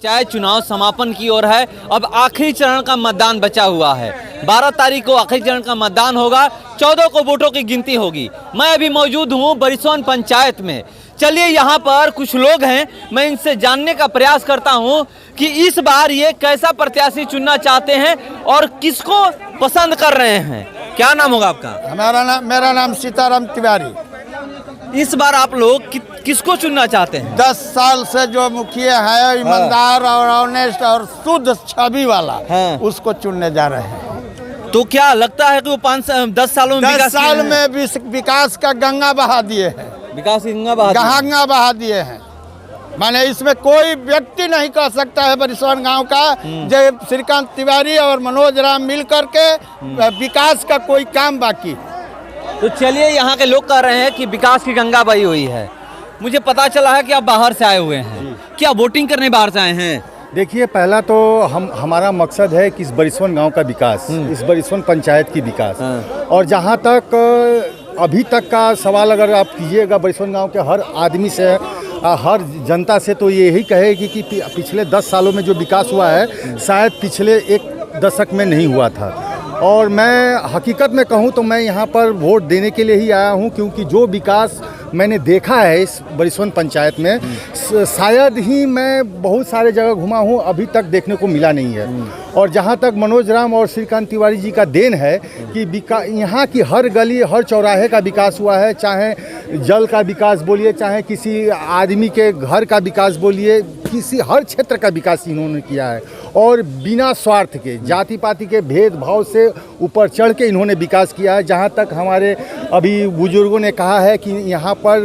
चाहे चुनाव समापन की ओर है। अब आखिरी चरण का मतदान बचा हुआ है। 12 तारीख को आखिरी चरण का मतदान होगा। 14 को वोटों की गिनती होगी। मैं अभी मौजूद हूँ बरिसोन पंचायत में। चलिए यहाँ पर कुछ लोग हैं, मैं इनसे जानने का प्रयास करता हूँ कि इस बार ये कैसा प्रत्याशी चुनना चाहते हैं और किसको पसंद कर रहे हैं। क्या नाम होगा आपका? मेरा नाम सीताराम तिवारी। इस बार आप लोग किसको चुनना चाहते हैं? 10 साल से जो मुखिया है ईमानदार और ऑनेस्ट और शुद्ध छवि वाला, उसको चुनने जा रहे हैं। तो क्या लगता है कि वो 10 सालों में 10 साल में विकास का गंगा बहा दिए हैं। विकास की गंगा बहा दिए हैं। माने इसमें कोई व्यक्ति नहीं कह सकता है बरिसोन गांव का जय श्रीकांत तिवारी और मनोज राम मिल करके विकास का कोई काम बाकी। तो चलिए, यहाँ के लोग कह रहे हैं कि विकास की गंगा बही हुई है। मुझे पता चला है कि आप बाहर से आए हुए हैं। क्या वोटिंग करने बाहर से आए हैं? देखिए, पहला तो हमारा मकसद है कि इस बरिसोन गांव का विकास, इस बरिसोन पंचायत की विकास। और जहां तक अभी तक का सवाल अगर आप कीजिएगा बरिसोन गांव के हर आदमी से, हर जनता से, तो यही कहेगी कि पिछले 10 सालों में जो विकास हुआ है शायद पिछले एक दशक में नहीं हुआ था। और मैं हकीकत में कहूँ तो मैं यहाँ पर वोट देने के लिए ही आया हूँ, क्योंकि जो विकास मैंने देखा है इस बरिसोन पंचायत में, शायद ही मैं बहुत सारे जगह घुमा हूँ, अभी तक देखने को मिला नहीं है। और जहाँ तक मनोज राम और श्रीकांत तिवारी जी का देन है कि यहाँ की हर गली हर चौराहे का विकास हुआ है, चाहे जल का विकास बोलिए, चाहे किसी आदमी के घर का विकास बोलिए, किसी हर क्षेत्र का विकास इन्होंने किया है। और बिना स्वार्थ के, जाति पाति के भेदभाव से ऊपर चढ़ के इन्होंने विकास किया है। जहाँ तक हमारे अभी बुजुर्गों ने कहा है कि यहाँ पर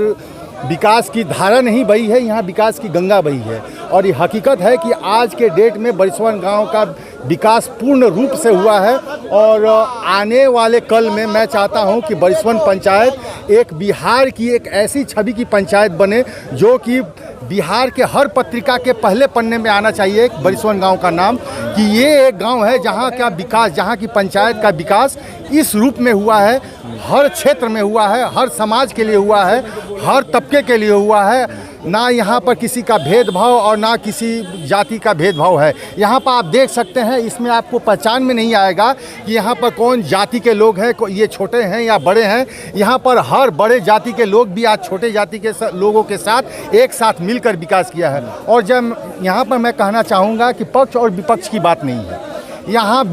विकास की धारा नहीं बही है, यहाँ विकास की गंगा बही है। और ये हकीकत है कि आज के डेट में बरिसोन गांव का विकास पूर्ण रूप से हुआ है। और आने वाले कल में मैं चाहता हूं कि बरिसोन पंचायत एक बिहार की एक ऐसी छवि की पंचायत बने जो कि बिहार के हर पत्रिका के पहले पन्ने में आना चाहिए बरिसोन गांव का नाम, कि ये एक गांव है जहां का विकास, जहां की पंचायत का विकास इस रूप में हुआ है, हर क्षेत्र में हुआ है, हर समाज के लिए हुआ है, हर तबके के लिए हुआ है। ना यहाँ पर किसी का भेदभाव और ना किसी जाति का भेदभाव है। यहाँ पर आप देख सकते हैं, इसमें आपको पहचान में नहीं आएगा कि यहाँ पर कौन जाति के लोग हैं, ये छोटे हैं या बड़े हैं। यहाँ पर हर बड़े जाति के लोग भी आज छोटे जाति के लोगों के साथ एक साथ मिलकर विकास किया है। और जब यहाँ पर मैं कहना चाहूँगा कि पक्ष और विपक्ष की बात नहीं है, यहाँ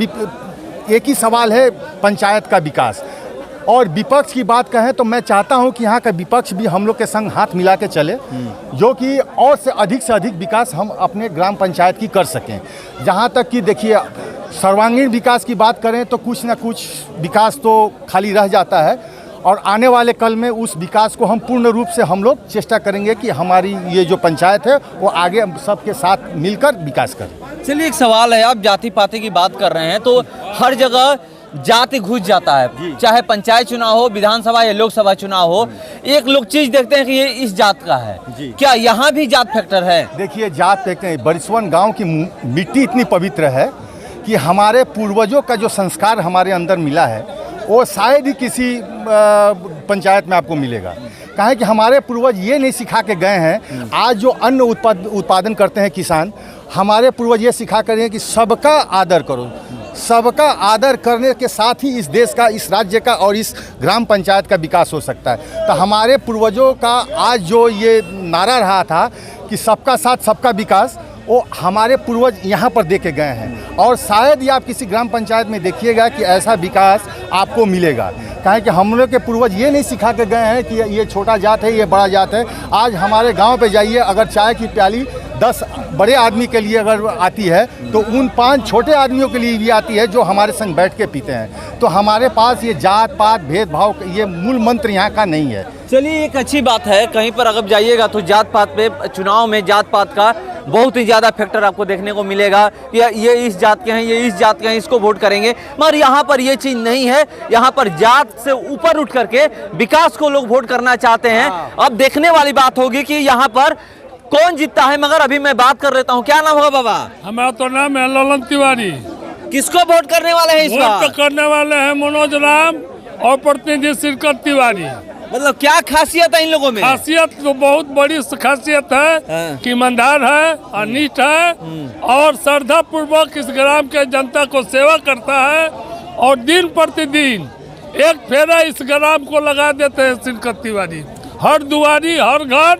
एक ही सवाल है पंचायत का विकास। और विपक्ष की बात कहें तो मैं चाहता हूं कि यहाँ का विपक्ष भी हम लोग के संग हाथ मिला के चले, जो कि और से अधिक विकास हम अपने ग्राम पंचायत की कर सकें। जहाँ तक कि देखिए, सर्वांगीण विकास की बात करें तो कुछ ना कुछ विकास तो खाली रह जाता है। और आने वाले कल में उस विकास को हम पूर्ण रूप से हम लोग चेष्टा करेंगे कि हमारी ये जो पंचायत है वो आगे सबके साथ मिलकर विकास करे। चलिए, एक सवाल है, आप जाति पाति की बात कर रहे हैं तो हर जगह जाति घुस जाता है, चाहे पंचायत चुनाव हो, विधानसभा या लोकसभा चुनाव हो। एक लोग चीज देखते हैं कि ये इस जात का है। क्या यहाँ भी जात फैक्टर है? देखिए, जात देखते हैं, बरिसोन गांव की मिट्टी इतनी पवित्र है कि हमारे पूर्वजों का जो संस्कार हमारे अंदर मिला है वो शायद ही किसी पंचायत में आपको मिलेगा। कहें कि हमारे पूर्वज ये नहीं सिखा के गए हैं। आज जो अन्न उत्पादन करते हैं किसान, हमारे पूर्वज ये सिखा कर गए कि सबका आदर करो। सबका आदर करने के साथ ही इस देश का, इस राज्य का और इस ग्राम पंचायत का विकास हो सकता है। तो हमारे पूर्वजों का आज जो ये नारा रहा था कि सबका साथ सबका विकास, वो हमारे पूर्वज यहाँ पर दे के गए हैं। और शायद ही आप किसी ग्राम पंचायत में देखिएगा कि ऐसा विकास आपको मिलेगा। कहें कि हम लोग के पूर्वज ये नहीं सिखा के गए हैं कि ये छोटा जात है, ये बड़ा जात है। आज हमारे गांव पे जाइए, अगर चाय की प्याली 10 बड़े आदमी के लिए अगर आती है तो उन 5 छोटे आदमियों के लिए भी आती है जो हमारे संग बैठ के पीते हैं। तो हमारे पास ये जात पात भेदभाव, ये मूल मंत्र यहाँ का नहीं है। चलिए, एक अच्छी बात है, कहीं पर अगर जाइएगा तो जात पात पे, चुनाव में जात पात का बहुत ही ज़्यादा फैक्टर आपको देखने को मिलेगा। ये इस जात के हैं, ये इस जात के हैं, इसको वोट करेंगे। मगर यहाँ पर ये चीज़ नहीं है। यहाँ पर जात से ऊपर उठ करके विकास को लोग वोट करना चाहते हैं। अब देखने वाली बात होगी कि यहाँ पर कौन जीतता है। मगर अभी मैं बात कर लेता हूँ। क्या नाम होगा बाबा? हमारा तो नाम है ललन तिवारी। किसको वोट करने वाले हैं इस बार? वोट करने वाले हैं मनोज राम और प्रतिनिधि श्रीकांत तिवारी। मतलब क्या खासियत है इन लोगों में? खासियत तो बहुत बड़ी खासियत है कि ईमानदार है, अनिष्ठ है और श्रद्धा पूर्वक इस ग्राम के जनता को सेवा करता है और दिन प्रतिदिन एक फेरा इस ग्राम को लगा देते हैं श्रीकांत तिवारी। हर दुआरी, हर घर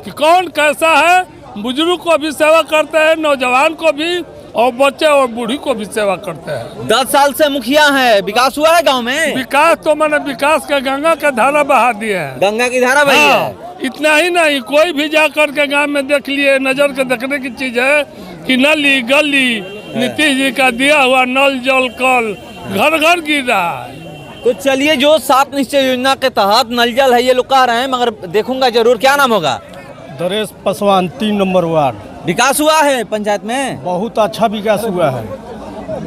कि कौन कैसा है, बुजुर्ग को भी सेवा करते हैं, नौजवान को भी और बच्चे और बूढ़ी को भी सेवा करते हैं। 10 साल से मुखिया है, विकास हुआ है गांव में? विकास तो मैंने विकास का गंगा का धारा बहा दिए हैं। गंगा की धारा बही है। इतना ही नहीं, कोई भी जाकर के गांव में देख लिए, नजर के देखने की चीज है कि नली गली नीतीश जी का दिया हुआ नल जल कल घर घर गिर रहा है। तो चलिए, जो 7 निश्चय योजना के तहत नल जल है ये लोग कह रहे हैं, मगर देखूंगा जरूर। क्या नाम होगा? दरेश पासवान, 3 नंबर वार्ड। विकास हुआ है पंचायत में? बहुत अच्छा विकास हुआ है।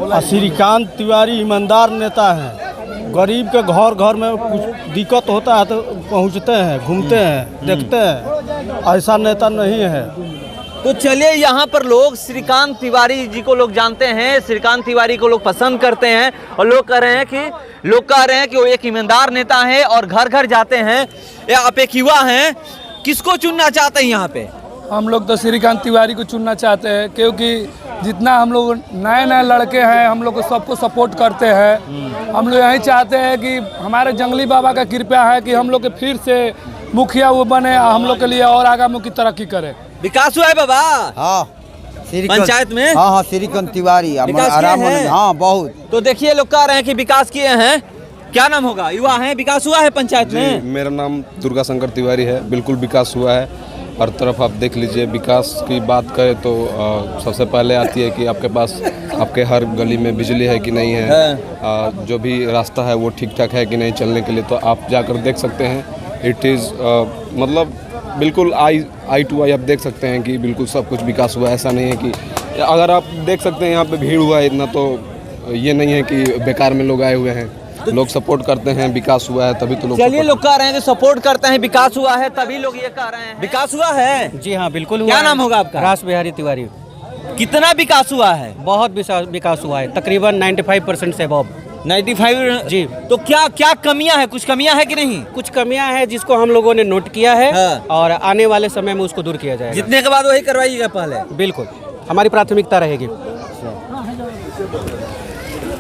और श्रीकांत तिवारी ईमानदार नेता हैं। गरीब के घर घर में कुछ दिक्कत होता है तो पहुंचते हैं, घूमते हैं, देखते हैं। ऐसा नेता नहीं है। तो चलिए, यहाँ पर लोग श्रीकांत तिवारी जी को लोग जानते हैं, श्रीकांत तिवारी को लोग पसंद करते हैं और लोग कह रहे हैं कि वो एक ईमानदार नेता है और घर घर जाते हैं। ये आप एक युवा हैं, किसको चुनना चाहते हैं यहाँ पे? हम लोग तो श्रीकांत तिवारी को चुनना चाहते हैं, क्योंकि जितना हम लोग नए नए लड़के हैं, हम लोग सबको सपोर्ट करते हैं। हम लोग यही चाहते हैं कि हमारे जंगली बाबा का कृपा है कि हम लोग के फिर से मुखिया वो बने, हम लोग के लिए और आगे मुखी तरक्की करे। विकास हुआ है बाबा? हाँ, पंचायत में? हाँ, श्रीकांत तिवारी आराम है? हाँ, बहुत। तो देखिए, लोग कह रहे हैं कि विकास किए हैं। क्या नाम होगा? युवा है, विकास हुआ है पंचायत में? मेरा नाम दुर्गा शंकर तिवारी है। बिल्कुल विकास हुआ है, हर तरफ आप देख लीजिए। विकास की बात करें तो सबसे पहले आती है कि आपके पास आपके हर गली में बिजली है कि नहीं है, जो भी रास्ता है वो ठीक ठाक है कि नहीं चलने के लिए, तो आप जाकर देख सकते हैं। इट इज़ मतलब बिल्कुल आई टू आई आप देख सकते हैं कि बिल्कुल सब कुछ विकास हुआ है। ऐसा नहीं है कि अगर आप देख सकते हैं यहाँ पे भीड़ हुआ है इतना, तो ये नहीं है कि बेकार में लोग आए हुए हैं। लोग सपोर्ट करते हैं, विकास हुआ है तभी तो लोग। चलिए, लोग कह रहे हैं कि सपोर्ट करते हैं, विकास हुआ है, तभी लोग ये कह रहे हैं। विकास हुआ है? जी हाँ, बिल्कुल हुआ। क्या नाम होगा आपका? रास बिहारी तिवारी। कितना विकास हुआ है? बहुत विकास हुआ है, तकरीबन 95% से अबव। 95 जी। तो क्या कमियां है? कुछ कमियां है कि नहीं? कुछ कमियां हैं जिसको हम लोगों ने नोट किया है और आने वाले समय में उसको दूर किया जाएगा। जितने के बाद वही करवाइएगा पहले? बिल्कुल, हमारी प्राथमिकता रहेगी।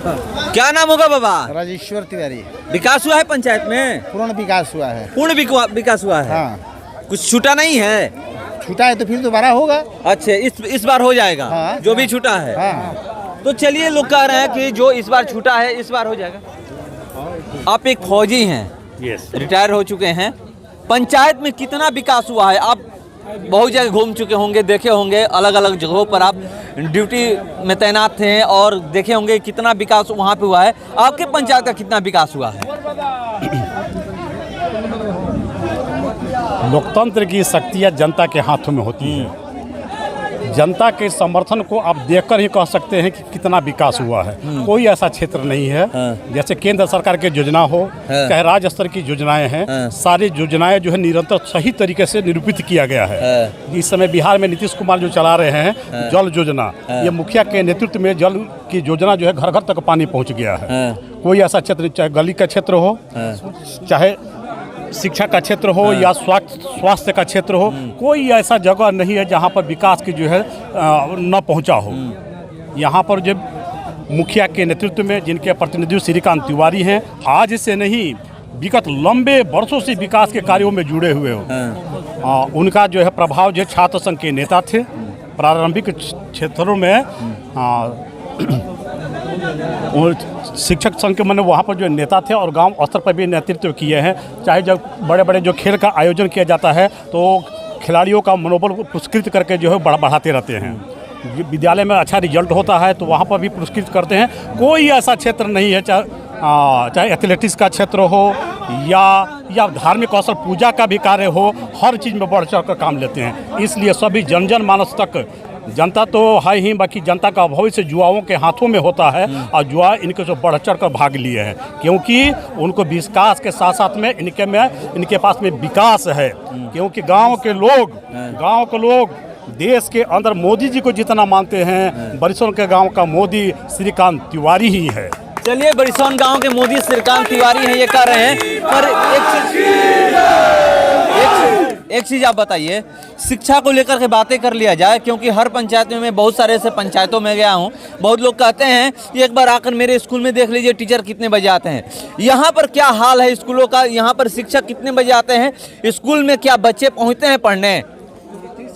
क्या नाम होगा बाबा? राजेश्वर तिवारी। विकास हुआ है पंचायत में? पूर्ण विकास हुआ है। पूर्ण विकास हुआ है? हाँ। कुछ छूटा नहीं है? छूटा है तो फिर दोबारा होगा। अच्छा, इस बार हो जाएगा? हाँ। जो भी छूटा है? हाँ। तो चलिए, लोग कह रहे हैं कि जो इस बार छूटा है इस बार हो जाएगा। आप एक फौजी हैं, रिटायर हो चुके हैं। पंचायत में कितना विकास हुआ है? आप बहुत जगह घूम चुके होंगे, देखे होंगे, अलग अलग जगहों पर आप ड्यूटी में तैनात थे और देखे होंगे कितना विकास वहाँ पे हुआ है। आपके पंचायत का कितना विकास हुआ है? लोकतंत्र की शक्तियाँ जनता के हाथों में होती है। जनता के समर्थन को आप देखकर ही कह सकते हैं कि कितना विकास हुआ है। कोई ऐसा क्षेत्र नहीं है जैसे केंद्र सरकार की योजना हो, चाहे राज्य स्तर की योजनाएं हैं, सारी योजनाएं जो है निरंतर सही तरीके से निरूपित किया गया है। इस समय बिहार में नीतीश कुमार जो चला रहे हैं जल योजना, ये मुखिया के नेतृत्व में जल की योजना जो है घर घर तक पानी पहुँच गया है। कोई ऐसा क्षेत्र, चाहे गली का क्षेत्र हो, चाहे शिक्षा का क्षेत्र हो या स्वास्थ्य का क्षेत्र हो, कोई ऐसा जगह नहीं है जहाँ पर विकास की जो है न पहुँचा हो। यहाँ पर जब मुखिया के नेतृत्व में जिनके प्रतिनिधि श्रीकांत तिवारी हैं, आज से नहीं विगत लंबे वर्षों से विकास के कार्यों में जुड़े हुए हो। उनका जो है प्रभाव जो छात्र संघ के नेता थे, प्रारंभिक क्षेत्रों में शिक्षक संघ के मैंने वहाँ पर जो नेता थे और गांव स्तर पर भी नेतृत्व किए हैं। चाहे जब बड़े बड़े जो खेल का आयोजन किया जाता है तो खिलाड़ियों का मनोबल पुरस्कृत करके जो है बढ़ाते रहते हैं। विद्यालय में अच्छा रिजल्ट होता है तो वहाँ पर भी पुरस्कृत करते हैं। कोई ऐसा क्षेत्र नहीं है, चाहे एथलेटिक्स का क्षेत्र हो या धार्मिक कौशल पूजा का भी कार्य हो, हर चीज़ में बढ़ चढ़ कर काम लेते हैं। इसलिए सभी जन मानस तक, जनता तो है ही, बाकी जनता का भविष्य युवाओं के हाथों में होता है और युवा इनके से बढ़ चढ़ कर भाग लिए हैं, क्योंकि उनको विकास के साथ साथ में इनके पास में विकास है। क्योंकि गांव के लोग देश के अंदर मोदी जी को जितना मानते हैं, बरिसों के गांव का मोदी श्रीकांत तिवारी ही है। चलिए, बरिसौन गांव के मोदी श्रीकांत तिवारी हैं, ये कर रहे हैं। पर एक चीज आप बताइए, शिक्षा को लेकर के बातें कर लिया जाए, क्योंकि हर पंचायत में मैं बहुत सारे ऐसे पंचायतों में गया हूँ, बहुत लोग कहते हैं कि एक बार आकर मेरे स्कूल में देख लीजिए टीचर कितने बजे आते हैं। यहाँ पर क्या हाल है स्कूलों का? यहाँ पर शिक्षक कितने बजे आते हैं? स्कूल में क्या बच्चे पहुँचते हैं पढ़ने?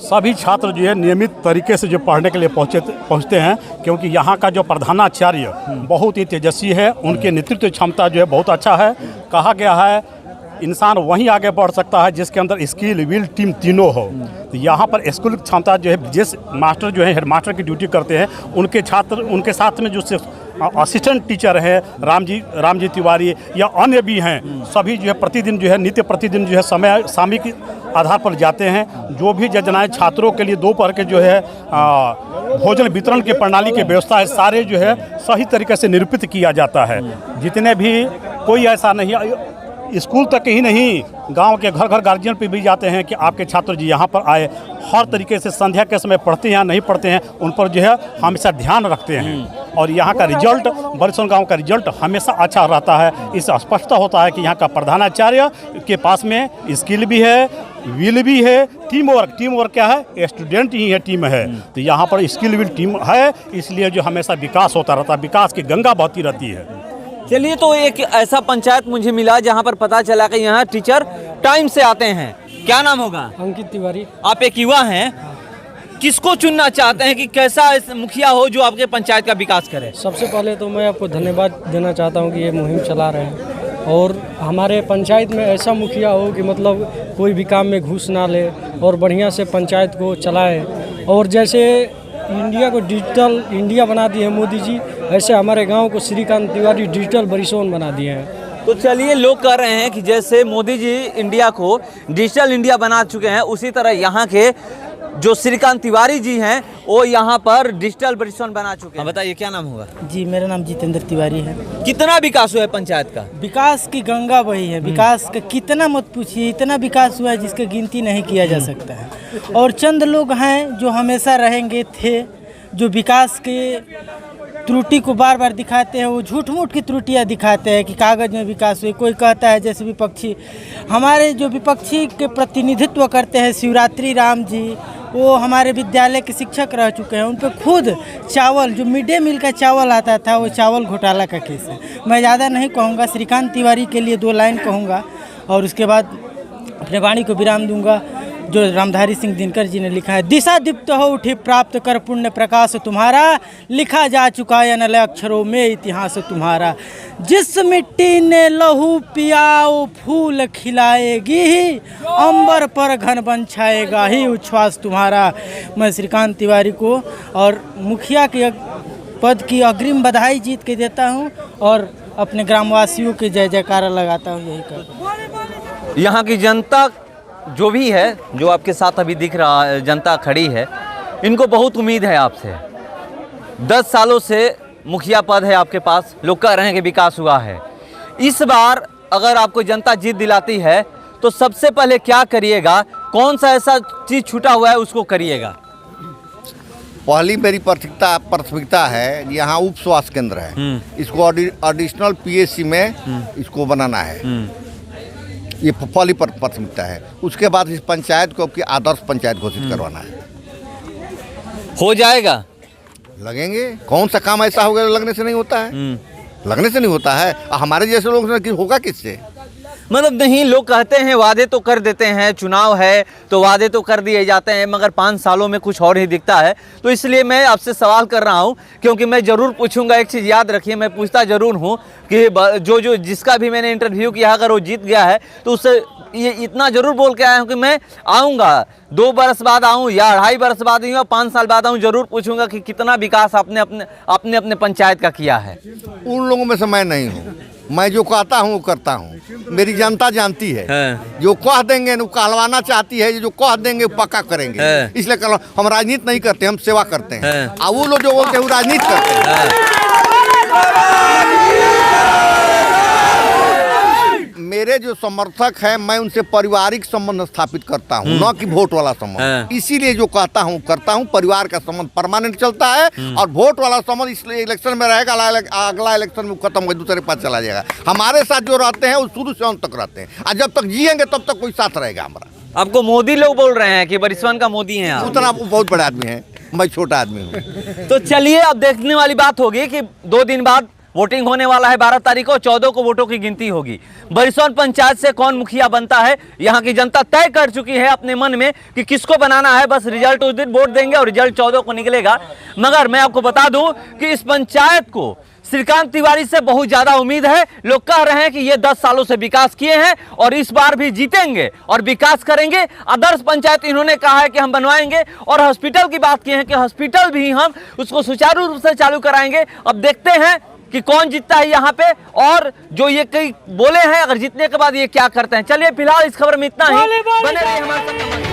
सभी छात्र जो है नियमित तरीके से जो पढ़ने के लिए पहुँचते हैं, क्योंकि यहाँ का जो प्रधानाचार्य बहुत ही तेजस्वी है, उनके नेतृत्व क्षमता जो है बहुत अच्छा है। कहा गया है इंसान वहीं आगे बढ़ सकता है जिसके अंदर स्किल विल टीम तीनों हो। तो यहाँ पर स्कूल क्षमता जो है, जिस मास्टर जो है हेड मास्टर की ड्यूटी करते हैं, उनके छात्र, उनके साथ में जो असिस्टेंट टीचर हैं राम जी तिवारी या अन्य भी हैं, सभी जो है प्रतिदिन जो है नित्य प्रतिदिन जो है समय सामयिक आधार पर जाते हैं। जो भी योजनाएं छात्रों के लिए दोपहर के जो है भोजन वितरण की प्रणाली की व्यवस्था है, सारे जो है सही तरीके से निरूपित किया जाता है। जितने भी कोई ऐसा नहीं, स्कूल तक ही नहीं, गांव के घर घर गार्जियन पे भी जाते हैं कि आपके छात्र जी यहाँ पर आए, हर तरीके से संध्या के समय पढ़ते हैं या नहीं पढ़ते हैं, उन पर जो है हमेशा ध्यान रखते हैं। और यहाँ का रिजल्ट, बरिसौन गांव का रिजल्ट हमेशा अच्छा रहता है। इससे स्पष्ट होता है कि यहाँ का प्रधानाचार्य के पास में स्किल भी है, विल भी है, टीम वर्क क्या है, स्टूडेंट ही है, टीम है। तो यहाँ पर स्किल विल टीम है, इसलिए जो हमेशा विकास होता रहता है, विकास की गंगा बहती रहती है। चलिए, तो एक ऐसा पंचायत मुझे मिला जहाँ पर पता चला कि यहाँ टीचर टाइम से आते हैं। क्या नाम होगा? अंकित तिवारी। आप एक युवा हैं, किसको चुनना चाहते हैं कि कैसा मुखिया हो जो आपके पंचायत का विकास करे? सबसे पहले तो मैं आपको धन्यवाद देना चाहता हूँ कि ये मुहिम चला रहे हैं, और हमारे पंचायत में ऐसा मुखिया हो कि मतलब कोई भी काम में घूस ना ले और बढ़िया से पंचायत को चलाए। और जैसे इंडिया को डिजिटल इंडिया बना दिए हैं मोदी जी, ऐसे हमारे गांव को श्रीकांत तिवारी डिजिटल बरिसौन बना दिए हैं। तो चलिए, लोग कह रहे हैं कि जैसे मोदी जी इंडिया को डिजिटल इंडिया बना चुके हैं, उसी तरह यहाँ के जो श्रीकांत तिवारी जी हैं वो यहाँ पर डिजिटल बरिसौन बना चुके हैं। बताइए, क्या नाम होगा? जी, मेरा नाम जितेंद्र तिवारी है। कितना विकास हुआ है पंचायत का? विकास की गंगा बही है। विकास का कितना मत पूछिए, इतना विकास हुआ है जिसकी गिनती नहीं किया जा सकता है। और चंद लोग हैं जो हमेशा रहेंगे थे, जो विकास के त्रुटि को बार बार दिखाते हैं। वो झूठ मूठ की त्रुटियां दिखाते हैं कि कागज़ में विकास हुई। कोई कहता है, जैसे विपक्षी, हमारे जो विपक्षी के प्रतिनिधित्व करते हैं शिवरात्रि राम जी, वो हमारे विद्यालय के शिक्षक रह चुके हैं। उन पर खुद चावल, जो मिड डे मील का चावल आता था, वो चावल घोटाला का केस है। मैं ज़्यादा नहीं कहूँगा, श्रीकांत तिवारी के लिए 2 लाइन कहूँगा और उसके बाद अपने वाणी को विराम दूंगा। जो रामधारी सिंह दिनकर जी ने लिखा है, दिशा दीप्त हो उठी प्राप्त कर पुण्य प्रकाश तुम्हारा, लिखा जा चुका है अनल अक्षरों में इतिहास तुम्हारा। जिस मिट्टी ने लहू पिया वो फूल खिलाएगी ही, अंबर पर घन बन छाएगा ही उच्छ्वास तुम्हारा। मैं श्रीकांत तिवारी को और मुखिया के पद की अग्रिम बधाई जीत के देता हूँ और अपने ग्रामवासियों के जय जयकारा लगाता हूँ। यही कर यहाँ की जनता जो भी है, जो आपके साथ अभी दिख रहा है, जनता खड़ी है, इनको बहुत उम्मीद है आपसे। 10 सालों से मुखिया पद है आपके पास, लोग कह रहे हैं कि विकास हुआ है। इस बार अगर आपको जनता जीत दिलाती है तो सबसे पहले क्या करिएगा? कौन सा ऐसा चीज़ छूटा हुआ है उसको करिएगा? पहली मेरी प्राथमिकता है, यहाँ उप स्वास्थ्य केंद्र है, इसको एडिशनल PSC में इसको बनाना है। ये पहली प्राथमिकता है। उसके बाद इस पंचायत को की आदर्श पंचायत घोषित करवाना है। हो जाएगा? लगेंगे। कौन सा काम ऐसा होगा लगने से नहीं होता है? लगने से नहीं होता है। हमारे जैसे लोग होगा किससे? मतलब नहीं, लोग कहते हैं वादे तो कर देते हैं, चुनाव है तो वादे तो कर दिए जाते हैं, मगर 5 सालों में कुछ और ही दिखता है। तो इसलिए मैं आपसे सवाल कर रहा हूं, क्योंकि मैं ज़रूर पूछूंगा। एक चीज़ याद रखिए, मैं पूछता ज़रूर हूं कि जो जिसका भी मैंने इंटरव्यू किया, अगर वो जीत गया है तो उससे ये इतना ज़रूर बोल के आया हूँ कि मैं आऊँगा, 2 बरस बाद आऊँ या 2.5 बरस बाद आऊँ या 5 साल बाद आऊँ, ज़रूर पूछूंगा कि कितना विकास आपने अपने पंचायत का किया है। उन लोगों में से मैं नहीं हूँ। मैं जो कहता हूँ वो करता हूँ। मेरी जनता जानती है। जो कह देंगे वो कहलवाना चाहती है, जो कह देंगे वो पक्का करेंगे। इसलिए हम राजनीति नहीं करते, हम सेवा करते हैं। और वो लोग जो बोलते हैं वो राजनीति करते हैं। मेरे जो समर्थक हैं मैं उनसे पारिवारिक संबंध स्थापित करता हूं, न कि वोट वाला संबंध। इसीलिए जो कहता हूं करता हूं, परिवार का संबंध परमानेंट चलता है और वोट वाला संबंध इसलिए इलेक्शन में रहेगा, अगला इलेक्शन में खत्म हो दूसरे पास चला जाएगा। हमारे साथ जो रहते हैं वो शुरू से अंत तक रहते हैं और जब तक जिएंगे तब तक कोई साथ रहेगा हमारा। आपको मोदी लोग बोल रहे हैं कि बरिसवन का मोदी हैं आप। उतना बहुत बड़े आदमी हैं, मैं छोटा आदमी हूँ। तो चलिए अब देखने वाली बात होगी कि 2 दिन बाद वोटिंग होने वाला है, 12 तारीख को 14 को वोटों की गिनती होगी। बरिसवन पंचायत से कौन मुखिया बनता है यहाँ की जनता तय कर चुकी है अपने मन में कि किसको बनाना है। बस रिजल्ट उस दिन वोट देंगे और रिजल्ट 14 को निकलेगा। मगर मैं आपको बता दूं कि इस पंचायत को श्रीकांत तिवारी से बहुत ज्यादा उम्मीद है। लोग कह रहे हैं कि ये 10 सालों से विकास किए हैं और इस बार भी जीतेंगे और विकास करेंगे। आदर्श पंचायत इन्होंने कहा है कि हम बनवाएंगे और हॉस्पिटल की बात की है कि हॉस्पिटल भी हम उसको सुचारू रूप से चालू कराएंगे। अब देखते हैं कि कौन जीतता है यहाँ पे और जो ये कई बोले हैं अगर जीतने के बाद ये क्या करते हैं। चलिए फिलहाल इस खबर में इतना ही। बने रहिए हमारे साथ।